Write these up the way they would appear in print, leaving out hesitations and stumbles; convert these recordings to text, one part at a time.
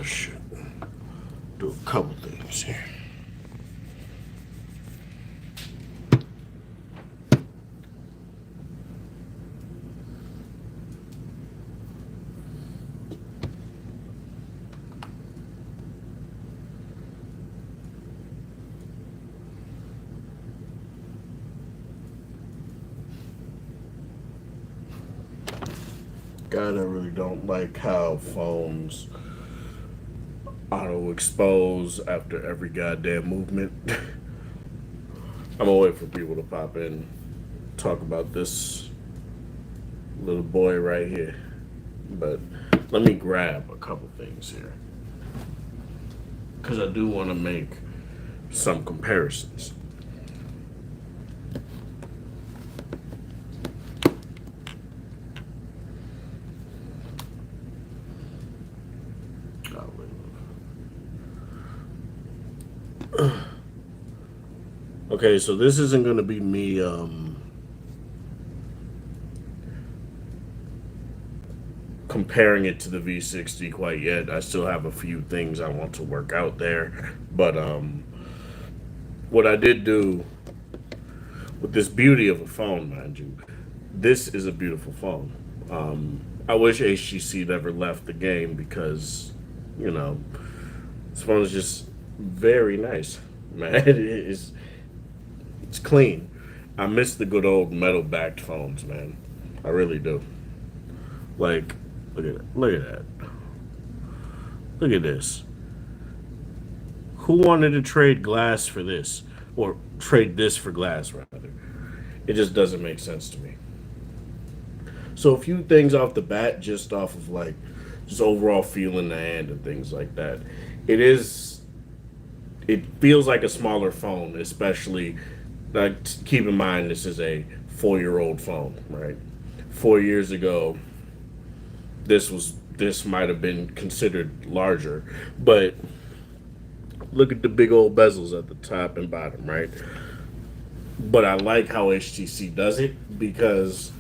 Shit. Do a couple things here. God, I really don't like how phones auto expose after every goddamn movement. I'm gonna wait for people to pop in, talk about this little boy right here. But let me grab a couple things here because I do want to make some comparisons. Okay, so this isn't going to be me comparing it to the V60 quite yet. I still have a few things I want to work out there. But what I did do with this beauty of a phone, mind you, this is a beautiful phone. I wish HTC never left the game because, you know, this phone is just very nice, man. It's clean. I miss the good old metal backed phones, man. I really do. Like, look at that. Look at that. Look at this. Who wanted to trade glass for this? Or trade this for glass, rather. It just doesn't make sense to me. So a few things off the bat, just off of like, just overall feel in the hand and things like that. It feels like a smaller phone, especially, like, keep in mind this is a 4-year-old phone, right? 4 years ago, this might have been considered larger, but look at the big old bezels at the top and bottom, right? But I like how HTC does it because,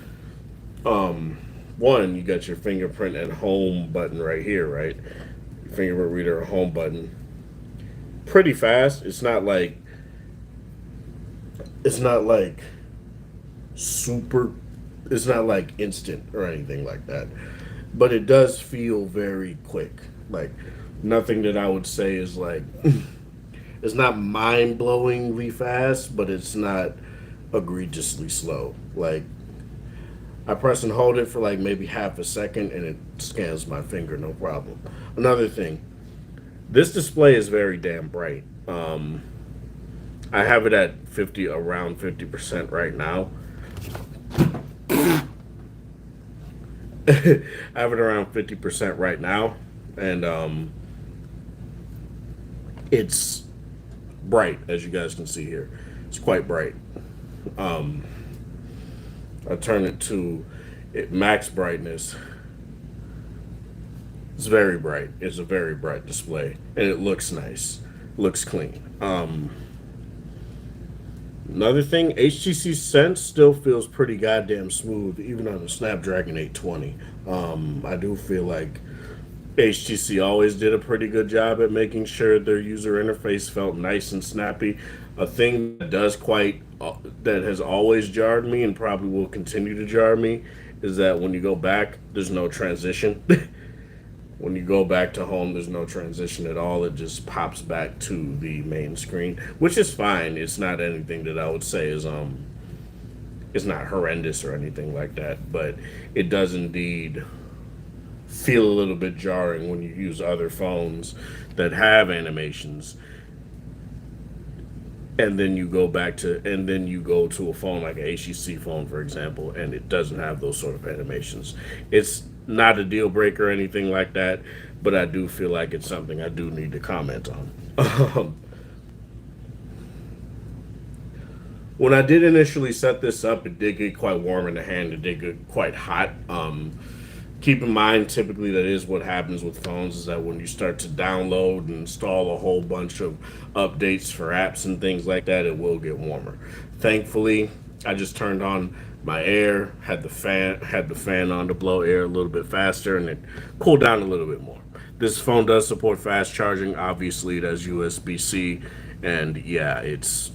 one, you got your fingerprint and home button right here, right? Your fingerprint reader and home button. Pretty fast. It's not like super. It's not like instant or anything like that, but it does feel very quick. Like, nothing that I would say is like it's not mind blowingly fast, but it's not egregiously slow. Like, I press and hold it for like maybe half a second and it scans my finger, no problem. Another thing, this display is very damn bright. I have it at around 50% right now. I have it around 50% right now, and it's bright, as you guys can see here. It's quite bright. Um, I turn it to max brightness. It's very bright. It's a very bright display, and it looks nice. Looks clean. Another thing, HTC Sense still feels pretty goddamn smooth, even on the Snapdragon 820. I do feel like HTC always did a pretty good job at making sure their user interface felt nice and snappy. A thing that has always jarred me and probably will continue to jar me is that when you go back, there's no transition. When you go back to home, there's no transition at all. It just pops back to the main screen, which is fine. It's not anything that I would say is it's not horrendous or anything like that, but it does indeed feel a little bit jarring when you use other phones that have animations and then you go to a phone like a HTC phone, for example, and it doesn't have those sort of animations. It's not a deal breaker or anything like that, but I do feel like it's something I do need to comment on. When I did initially set this up, it did get quite warm in the hand. It did get quite hot. Keep in mind, typically that is what happens with phones, is that when you start to download and install a whole bunch of updates for apps and things like that, it will get warmer. Thankfully, I just turned on my air, had the fan on to blow air a little bit faster, and it cooled down a little bit more. This phone does support fast charging. Obviously, it has USB-C, and yeah, it's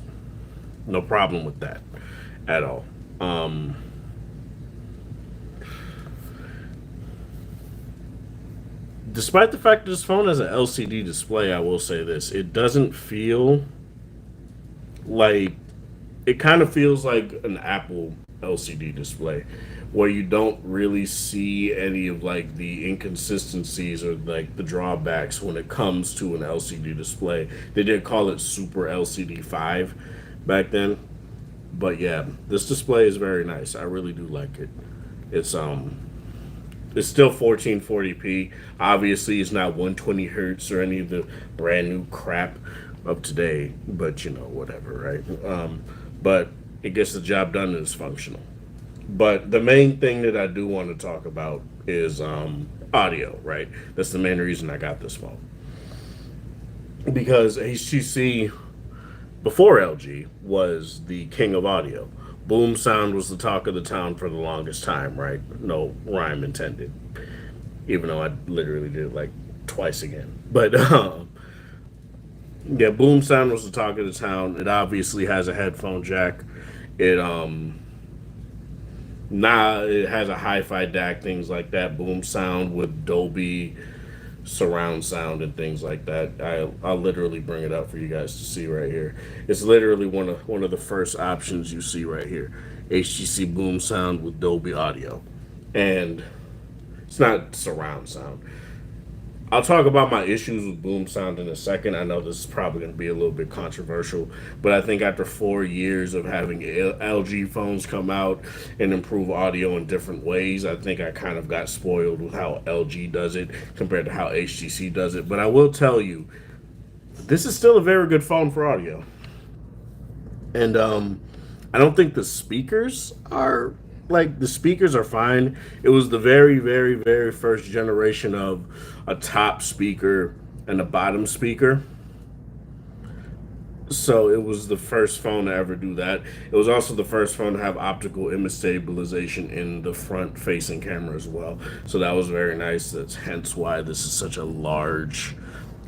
no problem with that at all. Um, Despite the fact that this phone has an LCD display, I will say this: it doesn't feel like it kind of feels like an Apple LCD display where you don't really see any of like the inconsistencies or like the drawbacks when it comes to an LCD display. They did call it Super LCD 5 back then. But yeah, this display is very nice. I really do like it. It's it's still 1440p. Obviously, it's not 120 hertz or any of the brand new crap of today, but whatever, right? But it gets the job done and it's functional. But the main thing that I do want to talk about is audio, right? That's the main reason I got this phone. Because HTC, before LG, was the king of audio. Boom sound was the talk of the town for the longest time, right? No rhyme intended. Even though I literally did it like twice again. But yeah, boom sound was the talk of the town. It obviously has a headphone jack. It it has a hi-fi DAC, things like that. Boom sound with Dolby surround sound and things like that. I'll literally bring it up for you guys to see right here. It's literally one of the first options you see right here. HTC boom sound with Dolby audio, and it's not surround sound. I'll talk about my issues with boom sound in a second. I know this is probably going to be a little bit controversial, but I think after 4 years of having LG phones come out and improve audio in different ways, I think I kind of got spoiled with how LG does it compared to how HTC does it. But I will tell you, this is still a very good phone for audio. And I don't think the speakers are fine. It was the very, very, very first generation of a top speaker and a bottom speaker. So it was the first phone to ever do that. It was also the first phone to have optical image stabilization in the front facing camera as well. So that was very nice. That's hence why this is such a large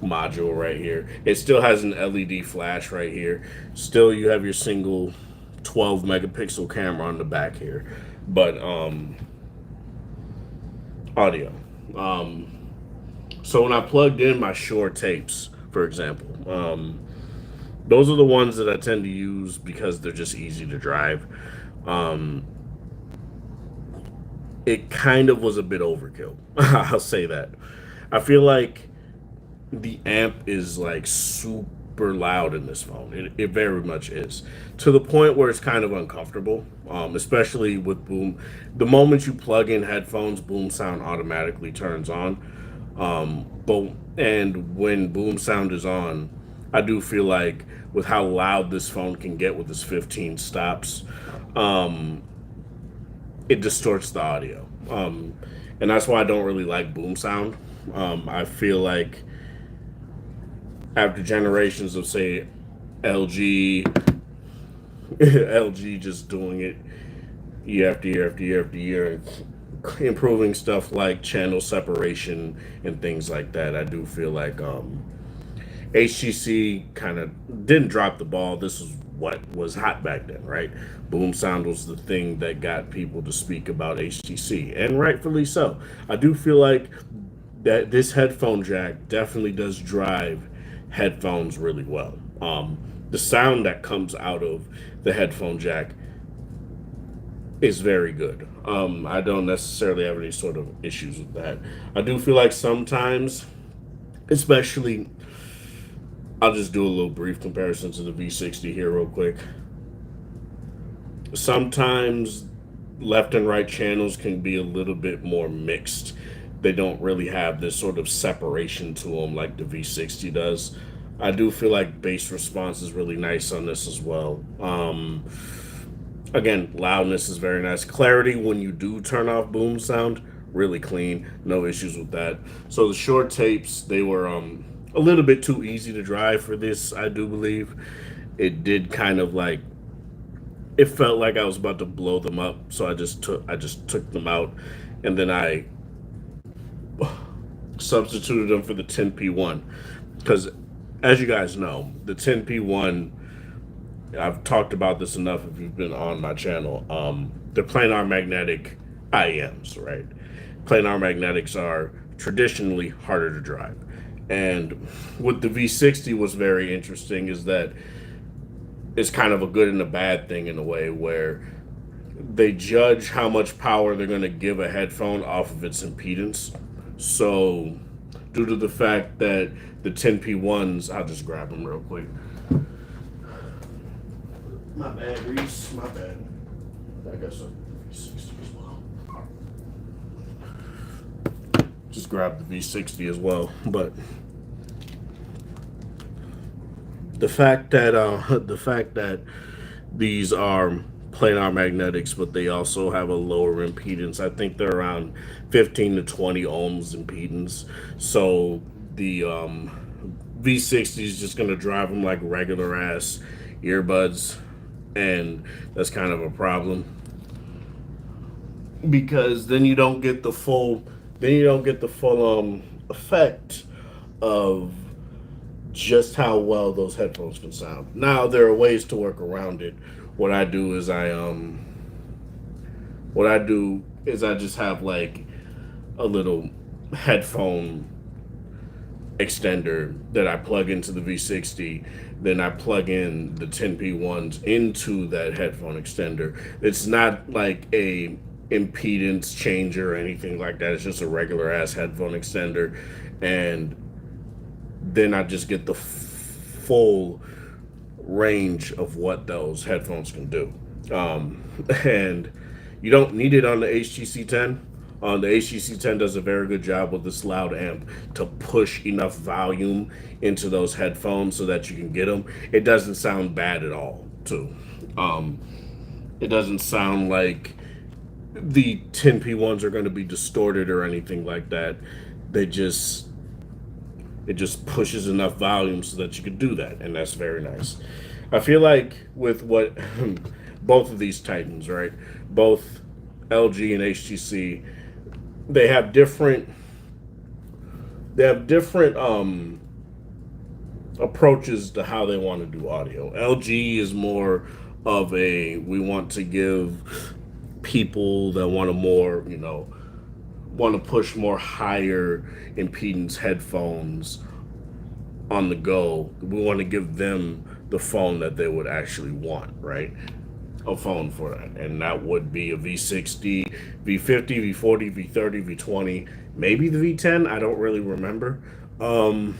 module right here. It still has an LED flash right here. Still, you have your single 12 megapixel camera on the back here. But audio. So when I plugged in my Shure tapes, for example, those are the ones that I tend to use because they're just easy to drive. Um, it kind of was a bit overkill. I'll say that. I feel like the amp is like super loud in this phone. It very much is, to the point where it's kind of uncomfortable. Especially with boom. The moment you plug in headphones, boom sound automatically turns on. But and when boom sound is on, I do feel like with how loud this phone can get with its 15 stops, um, it distorts the audio. And that's why I don't really like boom sound. I feel like after generations of say LG, LG just doing it year after year after year after year, and improving stuff like channel separation and things like that. I do feel like HTC kind of didn't drop the ball. This is what was hot back then, right? Boom sound was the thing that got people to speak about HTC, and rightfully so. I do feel like that this headphone jack definitely does drive headphones really well. The sound that comes out of the headphone jack is very good. I don't necessarily have any sort of issues with that. I do feel like sometimes, especially, I'll just do a little brief comparison to the V60 here, real quick. Sometimes left and right channels can be a little bit more mixed. They don't really have this sort of separation to them like the V60 does. I do feel like bass response is really nice on this as well. Again, loudness is very nice. Clarity when you do turn off boom sound, really clean. No issues with that. So the short tapes, they were a little bit too easy to drive for this, I do believe. It did kind of like it felt like I was about to blow them up, so I just took them out, and then I substituted them for the 10P1 because, as you guys know, the 10P1. I've talked about this enough if you've been on my channel. They're planar magnetic IEMs, right? Planar magnetics are traditionally harder to drive. And what the V60 was very interesting is that it's kind of a good and a bad thing in a way where they judge how much power they're going to give a headphone off of its impedance. So, due to the fact that the 10P1s, I'll just grab them real quick. My bad, Reese. My bad. I guess a V60 as well. Just grab the V60 as well. But the fact that these are planar magnetics, but they also have a lower impedance. I think they're around 15 to 20 ohms impedance. So the V60 is just gonna drive them like regular ass earbuds, and that's kind of a problem because then you don't get the full effect of just how well those headphones can sound. Now there are ways to work around it. What I do is I just have like a little headphone extender that I plug into the V60. Then I plug in the 10P1s into that headphone extender. It's not like a impedance changer or anything like that. It's just a regular ass headphone extender, and then I just get the full range of what those headphones can do. And you don't need it on the HTC 10. The HTC 10 does a very good job with this loud amp to push enough volume into those headphones so that you can get them. It doesn't sound bad at all, too. It doesn't sound like the 10P1s are going to be distorted or anything like that. They just it just pushes enough volume so that you can do that, and that's very nice. I feel like with what both of these Titans, right? Both LG and HTC, they have different approaches to how they want to do audio. LG is more of a, we want to give people that want to more, want to push more higher impedance headphones on the go. We want to give them the phone that they would actually want, right? A phone for that. And that would be a V60, V50, V40, V30, V20, maybe the V10, I don't really remember. Or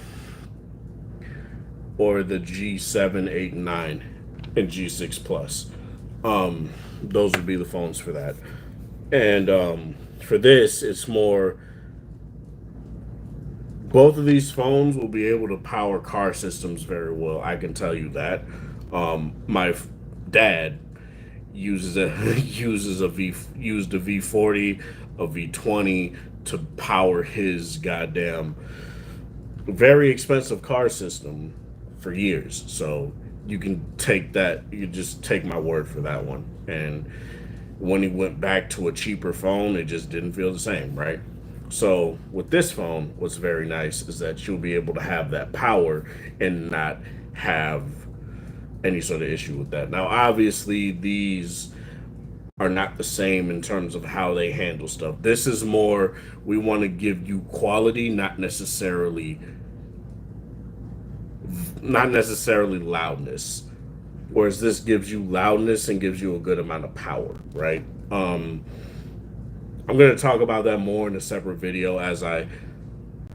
the G7, 8, and 9, and G6 Plus. Those would be the phones for that. And for this, it's more, both of these phones will be able to power car systems very well. I can tell you that. My dad used a V40, a V20 to power his goddamn very expensive car system for years. So you can take that. You just take my word for that one. And when he went back to a cheaper phone, it just didn't feel the same, right? So with this phone, what's very nice is that you'll be able to have that power and not have any sort of issue with that. Now, obviously, these are not the same in terms of how they handle stuff. This is more, we want to give you quality, not necessarily loudness. Whereas this gives you loudness and gives you a good amount of power, right? I'm going to talk about that more in a separate video as I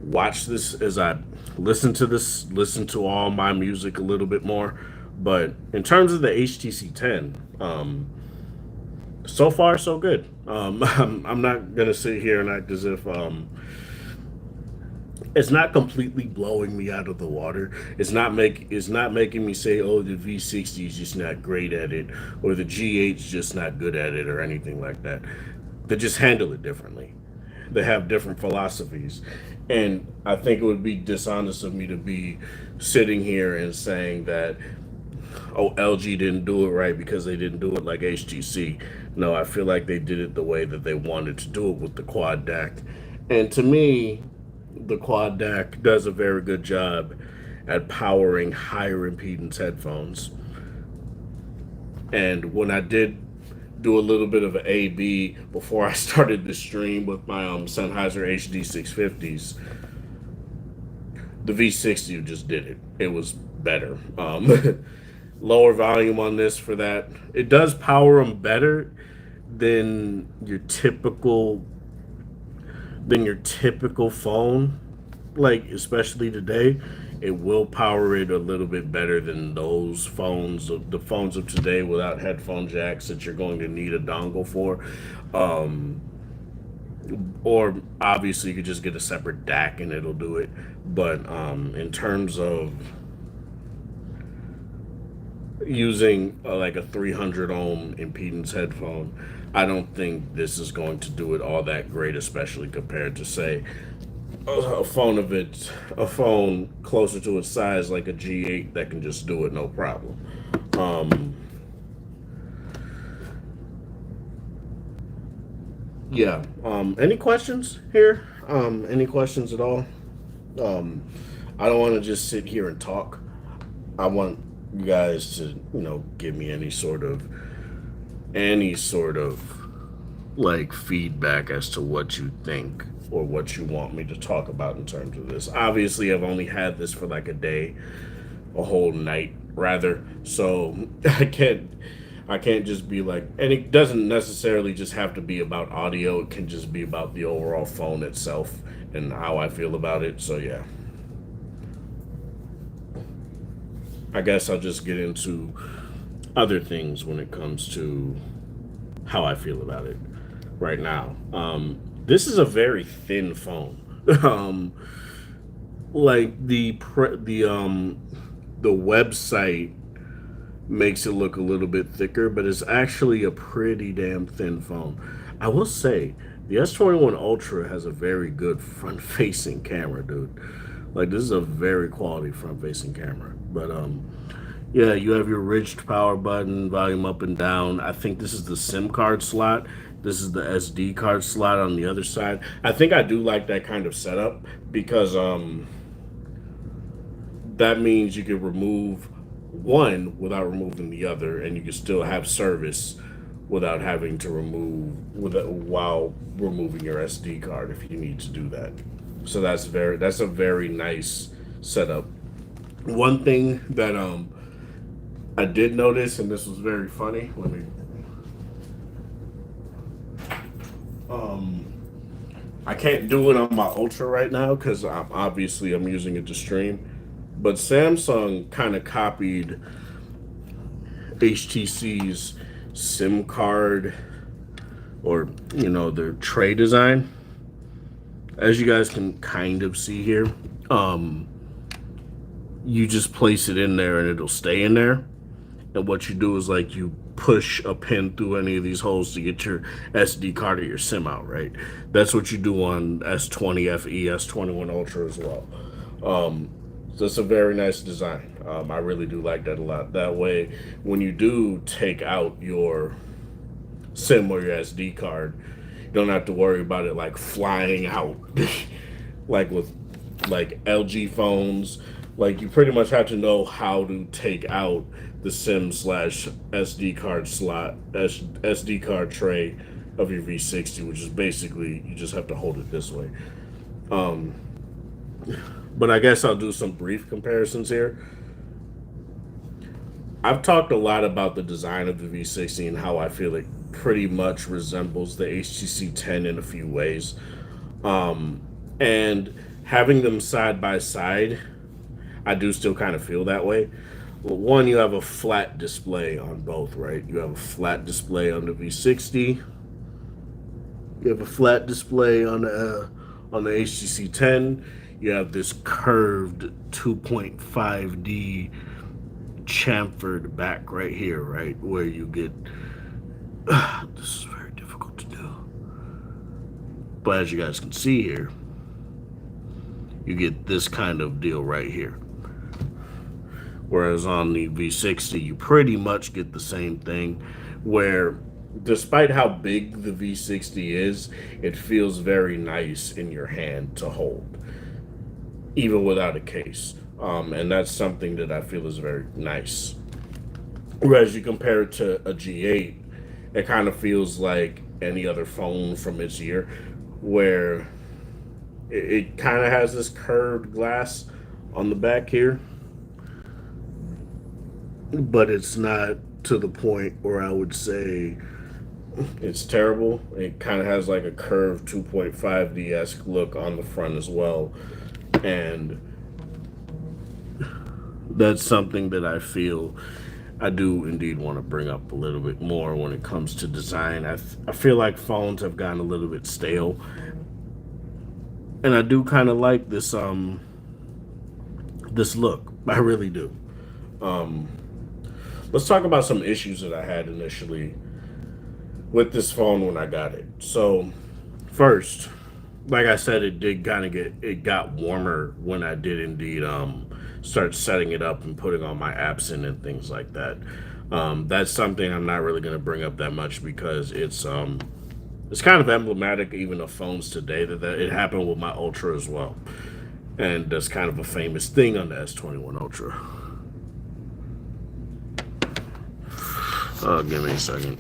watch this, as I listen to all my music a little bit more. But in terms of the HTC 10, so far so good. I'm not going to sit here and act as if it's not completely blowing me out of the water. It's not making me say, oh, the V60 is just not great at it, or the G8 is just not good at it, or anything like that. They just handle it differently. They have different philosophies. And I think it would be dishonest of me to be sitting here and saying that oh, LG didn't do it right because they didn't do it like HTC. No, I feel like they did it the way that they wanted to do it with the quad DAC. And to me, the quad DAC does a very good job at powering higher impedance headphones. And when I did do a little bit of an A/B before I started the stream with my Sennheiser HD 650s, the V60 just did it. It was better. Lower volume on this for that. It does power them better than your typical phone, like especially today. It will power it a little bit better than those phones, the phones of today without headphone jacks that you're going to need a dongle for. Um, or obviously you could just get a separate DAC and it'll do it. But in terms of using like a 300 ohm impedance headphone, I don't think this is going to do it all that great, especially compared to say a phone closer to its size like a G8 that can just do it no problem. Um, yeah. Any questions here? Any questions at all? Um, I don't want to just sit here and talk. I want you guys to, give me any sort of like feedback as to what you think or what you want me to talk about in terms of this. Obviously, I've only had this for like a day, a whole night rather. So I can't just be like, and it doesn't necessarily just have to be about audio. It can just be about the overall phone itself and how I feel about it. So yeah, I guess I'll just get into other things when it comes to how I feel about it right now. This is a very thin phone. um, like the website makes it look a little bit thicker, but it's actually a pretty damn thin phone. I will say the S21 Ultra has a very good front-facing camera, dude. Like this is a very quality front-facing camera. But yeah, you have your ridged power button, volume up and down. I think this is the SIM card slot. This is the SD card slot on the other side. I think I do like that kind of setup because that means you can remove one without removing the other, and you can still have service without having to while removing your SD card if you need to do that. So that's a very nice setup. One thing that I did notice, and this was very funny. Um, I can't do it on my Ultra right now because I'm using it to stream. But Samsung kind of copied HTC's SIM card or their tray design, as you guys can kind of see here. You just place it in there and it'll stay in there. And what you do is like you push a pin through any of these holes to get your SD card or your SIM out, right? That's what you do on S20 FE, S21 Ultra as well. So it's a very nice design. I really do like that a lot. That way, when you do take out your SIM or your SD card, you don't have to worry about it like flying out, like with like LG phones. Like you pretty much have to know how to take out the SIM slash SD card slot, SD card tray of your V60, which is basically you just have to hold it this way. Um, but I guess I'll do some brief comparisons here. I've talked a lot about the design of the V60 and how I feel it pretty much resembles the HTC 10 in a few ways. And having them side by side, I do still kind of feel that way. Well, one, you have a flat display on both, right? You have a flat display on the V60. You have a flat display on the HTC 10. You have this curved 2.5D chamfered back right here, right? Where you get... this is very difficult to do. But as you guys can see here, you get this kind of deal right here. Whereas on the V60, you pretty much get the same thing, where despite how big the V60 is, it feels very nice in your hand to hold, even without a case. And that's something that I feel is very nice. Whereas you compare it to a G8, it kind of feels like any other phone from its year, where it kind of has this curved glass on the back here, but it's not to the point where I would say it's terrible. It kind of has like a curved 2.5D esque look on the front as well. And that's something that I feel I do indeed want to bring up a little bit more when it comes to design. I feel like phones have gotten a little bit stale, and I do kind of like this look. I really do. Um, let's talk about some issues that I had initially with this phone when I got it. So first, like I said, it did kind of it got warmer when I did indeed start setting it up and putting all my apps in and things like that. That's something I'm not really going to bring up that much because it's kind of emblematic even of phones today that it happened with my Ultra as well, and that's kind of a famous thing on the S21 Ultra. Give me a second.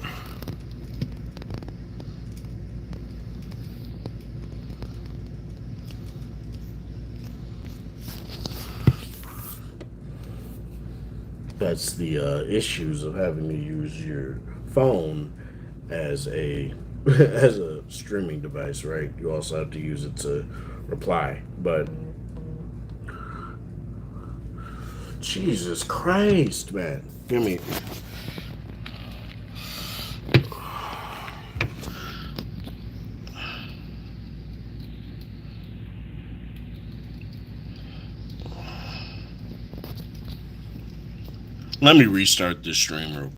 That's the issues of having to use your phone as a as a streaming device, right? You also have to use it to reply. But Jesus Christ, man, give me. Let me restart this stream real